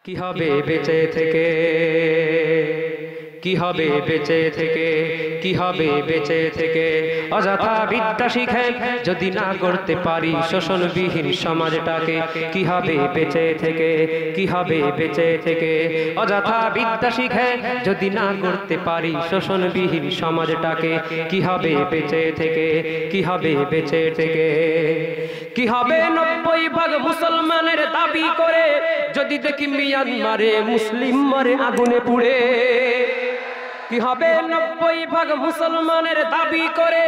কি হবে বেঁচে থেকে, কি হবে বেঁচে থেকে, কি হবে বেঁচে থেকে। অযথা বিদ্যা শিখে যদি না করতে পারি শোষণবিহীন সমাজটাকে, কি হবে বেঁচে থেকে, কি হবে বেঁচে থেকে। অযথা বিদ্যা শিখে যদি না করতে পারি শোষণবিহীন সমাজটাকে, কি হবে বেঁচে থেকে, কি হবে বেঁচে থেকে। কি হবে 90% মুসলমানের দাবি করে যদি দেখি মিয়ানমারে মুসলিম মরে আগুনে পুড়ে। কি হবে 90% মুসলমানের দাবি করে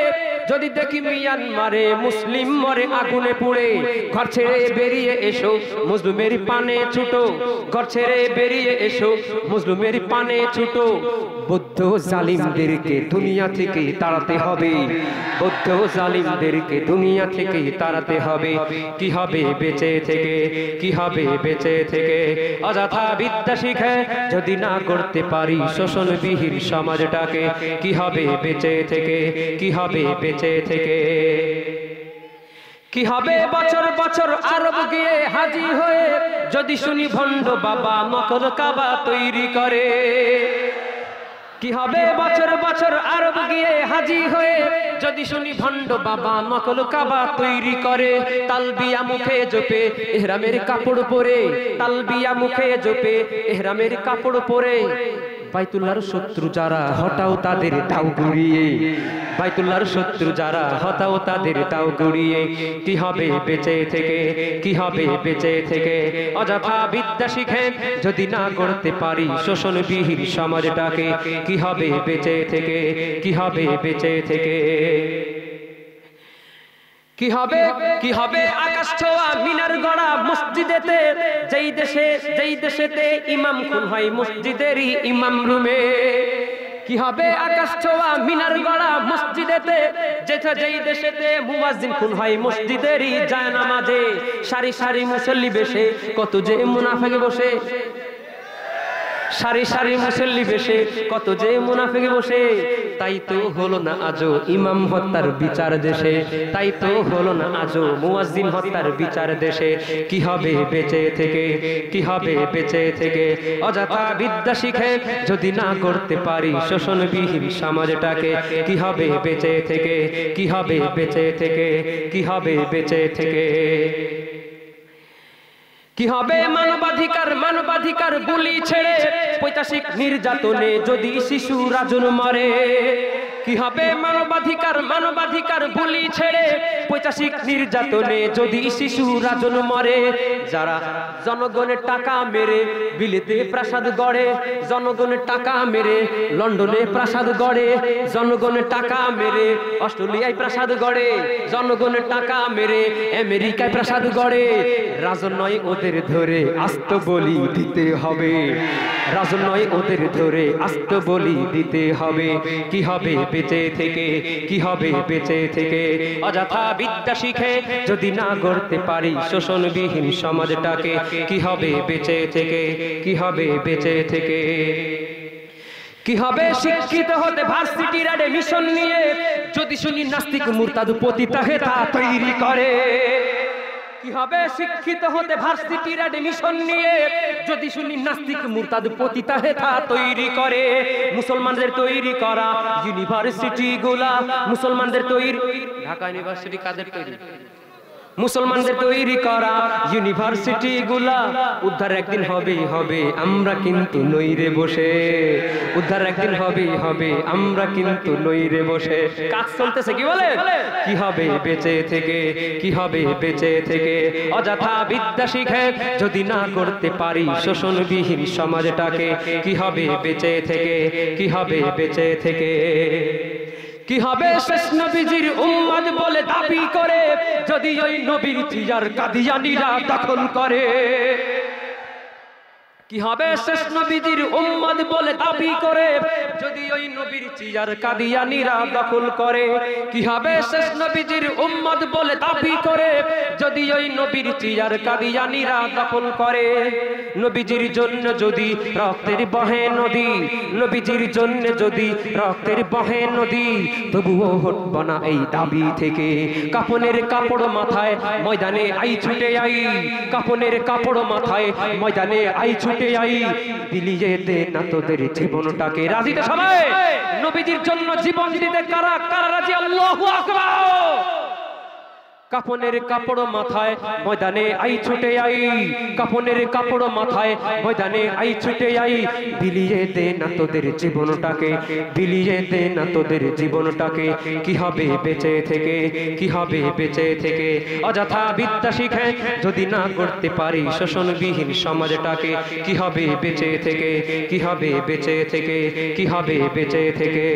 যদি দেখি মিয়ানমারে মুসলিম মরে আগুনে পুড়ে। ঘর ছেড়ে বেরিয়ে এসো মজলুমের পানে ছুটো, ঘর ছেড়ে বেরিয়ে এসো মজলুমের পানে ছুটো। বৌদ্ধ জালিমদেরকে দুনিয়া থেকে তাড়াতে হবে, বৌদ্ধ জালিমদেরকে দুনিয়া থেকে তাড়াতে হবে। কি হবে বেঁচে থেকে, কি হবে বেঁচে থেকে। অযথা বিদ্যা শিখে যদি না করতে পারি শোষণবিহীন সমাজটাকে, কি হবে বেঁচে থেকে, কি হবে বেঁচে থেকে। কি হবে বছর বছর আরব গিয়ে হাজি হয়ে যদি শুনি ভণ্ড বাবা নকল কাবা তৈরি করে। কি হবে বছর বছর আরব গিয়ে হাজি হয়ে যদি শুনি ভণ্ড বাবা নকল কাবা তৈরি করে। তালবিয়া মুখে জপে ইহরামের কাপড় পরে, তালবিয়া মুখে জপে ইহরামের কাপড় পরে। বাইতুল্লাহর শত্রু যারা হটাও তাদের দাও গুড়িয়ে, বাইতুল্লাহর শত্রু যারা হটাও তাদের দাও গুড়িয়ে। কি হবে বেঁচে থেকে, কি হবে বেঁচে থেকে। অযথা বিদ্যা শিখে যদি না করতে পারি শোষণবিহীন সমাজটাকে, কি হবে বেঁচে থেকে, কি হবে বেঁচে থেকে। কি হবে, কি হবে আকাশ ছোঁয়া মিনার গড়া মসজিদেতে, যেই দেশেতে ইমাম খুন হয় মসজিদেরই ইমাম রুমে। কি হবে আকাশ ছোঁয়া মিনার গড়া মসজিদেতে, যেই দেশেতে মুয়াজ্জিন খুন হয় মসজিদেরই জায়নামাজে। সারি সারি মুসল্লি বেশে কত যে মুনাফিক বসে, সারি সারি মুসল্লি বেশে কত যে মুনাফিক বসে। তাই তো হলো না আজও ইমাম হত্যার বিচার দেশে, তাই তো হলো না আজও মুয়াজ্জিন হত্যার বিচার দেশে। কি হবে বেঁচে থেকে, কি হবে বেঁচে থেকে। অযথা বিদ্যা শিখে যদি না করতে পারি শোষণবিহীন সমাজটাকে, কি হবে বেঁচে থেকে, কি হবে বেঁচে থেকে, কি হবে বেঁচে থেকে। কি হবে মানবাধিকার, মানবাধিকার বুলি ছেড়ে পৈশাচিক নির্যাতনে যদি শিশুরা জন্ম মরে। কি হবে মানবাধিকার, মানবাধিকার বুলি ছেড়ে পৈশাচিক নির্যাতনে যদি শিশুরা জন্ম মরে। যারা জনগণের টাকা মেরে বিলেতে প্রাসাদ গড়ে, জনগণের টাকা মেরে লন্ডনে প্রাসাদ গড়ে, জনগণের টাকা মেরে অস্ট্রেলিয়ায় প্রাসাদ গড়ে, জনগণের টাকা মেরে আমেরিকায় প্রাসাদ গড়ে। রাজনয় ওদের ধরে আস্ত বলি দিতে হবে, রাজনয় ওদের ধরে আস্ত বলি দিতে হবে। কি হবে বেঁচে থেকে, কি হবে বেঁচে থেকে। অযথা বিদ্যা শিখে যদি না গড়তে পারি শোষণবিহীন সমাজটাকে, কি হবে বেঁচে থেকে, কি হবে বেঁচে থেকে। কি হবে শিক্ষিত হতে ভার্সিটির অ্যাডমিশন নিয়ে যদি শুনি নাস্তিক মুরতাদ পতিতা হেতা তৈরি করে। কি হবে শিক্ষিত হতে ভার্সিটির অ্যাডমিশন নিয়ে যদি শুনি নাস্তিক মুরতাদ পতিতা হেতা তৈরি করে। মুসলমানদের তৈরি করা ইউনিভার্সিটি গুলা, মুসলমানদের তৈরি, ঢাকা ইউনিভার্সিটি কাদের তৈরি? মুসলমানদের তৈরি করা ইউনিভার্সিটি গুলা উদ্ধার একদিন হবেই হবে, আমরা কিন্তু নই রে বসে। উদ্ধার একদিন হবেই হবে, আমরা কিন্তু নই রে বসে। কাজ চলতেছে, কি বলে? কি হবে বেঁচে থেকে, কি হবে বেঁচে থেকে। অযথা বিদ্যা শিখে যদি না করতে পারি শোষণবিহীন সমাজটাকে, কি হবে বেঁচে থেকে, কি হবে বেঁচে থেকে। কি হবে শেষ নবীজির উম্মত বলে দাবি করে যদি ওই নবীর জিয়ার কাদিয়ানীরা দখল করে। কি হবে শেষ নবীজির উম্মত বলে দাবি করে যদি ওই নবীর জিয়ার কাদিয়ানীরা দখল করে। কি হবে শেষ নবীজির উম্মত বলে দাবি করে যদি ওই নবীর জিয়ার কাদিয়ানীরা দখল করে। নবীজির জন্য যদি রক্তের বহে নদী, নবীজির জন্য যদি রক্তের বহে নদী, তবুও হটব না এই দাবি থেকে। কাফনের কাপড় মাথায় ময়দানে আই ছুটে আই, কাফনের কাপড় মাথায় ময়দানে আই ছুটে ছুটে আই বিলিয়ে দে না তোদের জীবনটাকে। রাজি তো সবাই? নবীজির জন্য জীবন দিতে কারা কারা রাজি? আল্লাহু আকবার। কাফনের কাপড় মাথায় ময়দানে আই ছুটে আই, কাফনের কাপড় মাথায় ময়দানে আই ছুটে আই বিলিয়ে দে না তোদের জীবনটাকে, বিলিয়ে দে না তোদের জীবনটাকে। কি হবে বেঁচে থেকে, কি হবে বেঁচে থেকে? অযথা বিদ্যা শিখে যদি না করতে পারি শোষণবিহীন সমাজটাকে। কি হবে বেঁচে থেকে, কি হবে বেঁচে থেকে, কি হবে বেঁচে থেকে?